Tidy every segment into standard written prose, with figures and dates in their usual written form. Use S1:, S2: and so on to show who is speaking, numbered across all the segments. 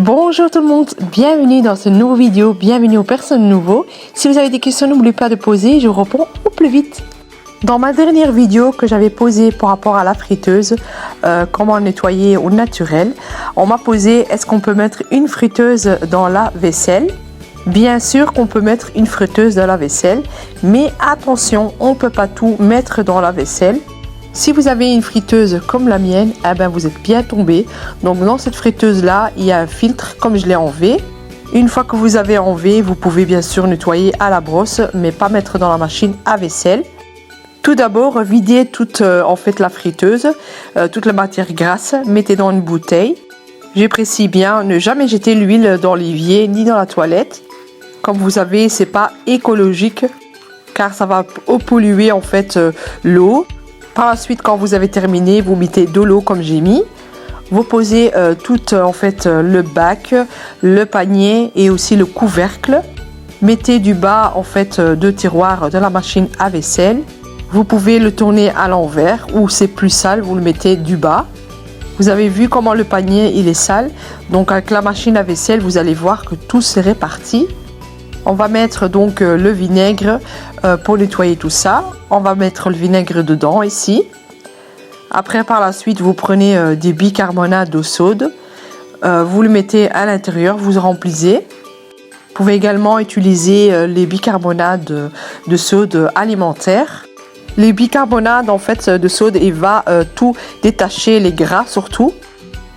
S1: Bonjour tout le monde, bienvenue dans cette nouvelle vidéo, bienvenue aux personnes nouveaux. Si vous avez des questions, n'oubliez pas de poser, je vous réponds au plus vite. Dans ma dernière vidéo que j'avais posée par rapport à la friteuse, comment nettoyer au naturel, on m'a posé est-ce qu'on peut mettre une friteuse dans la vaisselle? Bien sûr qu'on peut mettre une friteuse dans la vaisselle, mais attention, on ne peut pas tout mettre dans la vaisselle. Si vous avez une friteuse comme la mienne, eh ben vous êtes bien tombé. Donc dans cette friteuse là, il y a un filtre comme je l'ai enlevé. Une fois que vous avez enlevé, vous pouvez bien sûr nettoyer à la brosse, mais pas mettre dans la machine à vaisselle. Tout d'abord, videz toute la friteuse, toute la matière grasse, mettez dans une bouteille. Je précise bien, ne jamais jeter l'huile dans l'évier ni dans la toilette. Comme vous savez, c'est pas écologique car ça va polluer l'eau. Par la suite, quand vous avez terminé, vous mettez de l'eau comme j'ai mis. Vous posez le bac, le panier et aussi le couvercle. Mettez du bas de tiroir de la machine à vaisselle. Vous pouvez le tourner à l'envers ou c'est plus sale, vous le mettez du bas. Vous avez vu comment le panier il est sale. Donc avec la machine à vaisselle, vous allez voir que tout s'est réparti. On va mettre donc le vinaigre pour nettoyer tout ça. On va mettre le vinaigre dedans ici. Après par la suite vous prenez des bicarbonate d'eau chaude. Vous le mettez à l'intérieur, vous remplissez. Vous pouvez également utiliser les bicarbonates de soude alimentaire. Les bicarbonates de soude, il va tout détacher, les gras surtout.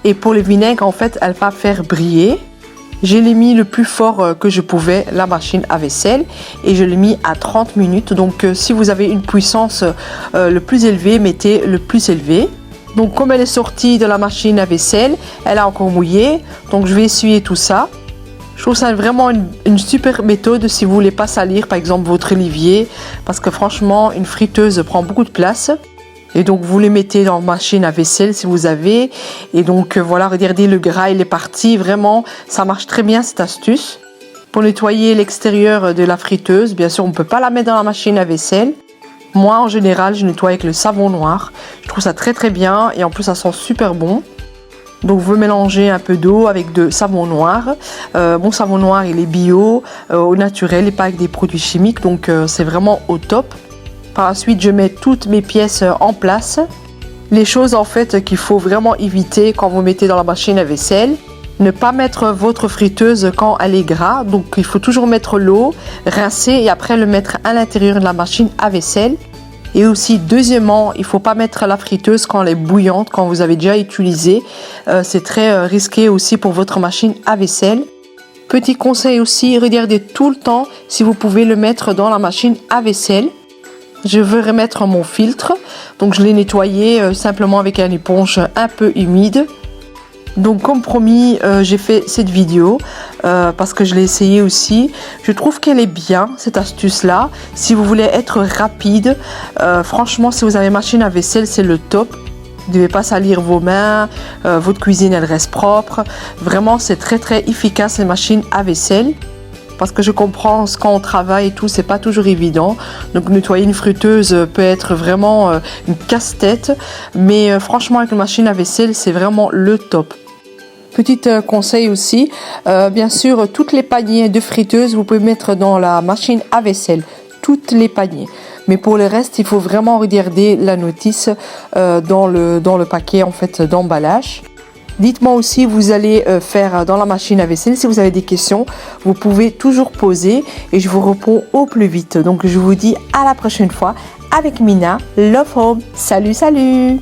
S1: Et pour le vinaigre elle va faire briller. Je l'ai mis le plus fort que je pouvais, la machine à vaisselle, et je l'ai mis à 30 minutes. Donc si vous avez une puissance le plus élevée, mettez le plus élevé. Donc comme elle est sortie de la machine à vaisselle, elle a encore mouillé. Donc je vais essuyer tout ça. Je trouve ça vraiment une super méthode si vous voulez pas salir par exemple votre évier. Parce que franchement, une friteuse prend beaucoup de place. Et donc vous les mettez dans la machine à vaisselle si vous avez. Et donc voilà, regardez, le gras il est parti. Vraiment, ça marche très bien cette astuce. Pour nettoyer l'extérieur de la friteuse, bien sûr on ne peut pas la mettre dans la machine à vaisselle. Moi en général je nettoie avec le savon noir. Je trouve ça très très bien et en plus ça sent super bon. Donc vous mélangez un peu d'eau avec de savon noir. Mon savon noir il est bio, au naturel et pas avec des produits chimiques. Donc c'est vraiment au top. Par la suite, je mets toutes mes pièces en place. Les choses qu'il faut vraiment éviter quand vous mettez dans la machine à vaisselle. Ne pas mettre votre friteuse quand elle est gras. Donc il faut toujours mettre l'eau, rincer et après le mettre à l'intérieur de la machine à vaisselle. Et aussi, deuxièmement, il ne faut pas mettre la friteuse quand elle est bouillante, quand vous avez déjà utilisé. C'est très risqué aussi pour votre machine à vaisselle. Petit conseil aussi, regardez tout le temps si vous pouvez le mettre dans la machine à vaisselle. Je veux remettre mon filtre, donc je l'ai nettoyé simplement avec une éponge un peu humide. Donc comme promis, j'ai fait cette vidéo parce que je l'ai essayé aussi. Je trouve qu'elle est bien cette astuce là. Si vous voulez être rapide, franchement si vous avez machine à vaisselle c'est le top. Vous ne devez pas salir vos mains, votre cuisine elle reste propre. Vraiment c'est très très efficace les machines à vaisselle. Parce que je comprends quand on travaille et tout, c'est pas toujours évident. Donc nettoyer une friteuse peut être vraiment une casse-tête. Mais franchement avec une machine à vaisselle, c'est vraiment le top. Petit conseil aussi, bien sûr, toutes les paniers de friteuse, vous pouvez mettre dans la machine à vaisselle. Toutes les paniers. Mais pour le reste, il faut vraiment regarder la notice dans le paquet d'emballage. Dites-moi aussi, vous allez faire dans la machine à vaisselle. Si vous avez des questions, vous pouvez toujours poser et je vous réponds au plus vite. Donc, je vous dis à la prochaine fois avec Mina, Love Home. Salut, salut!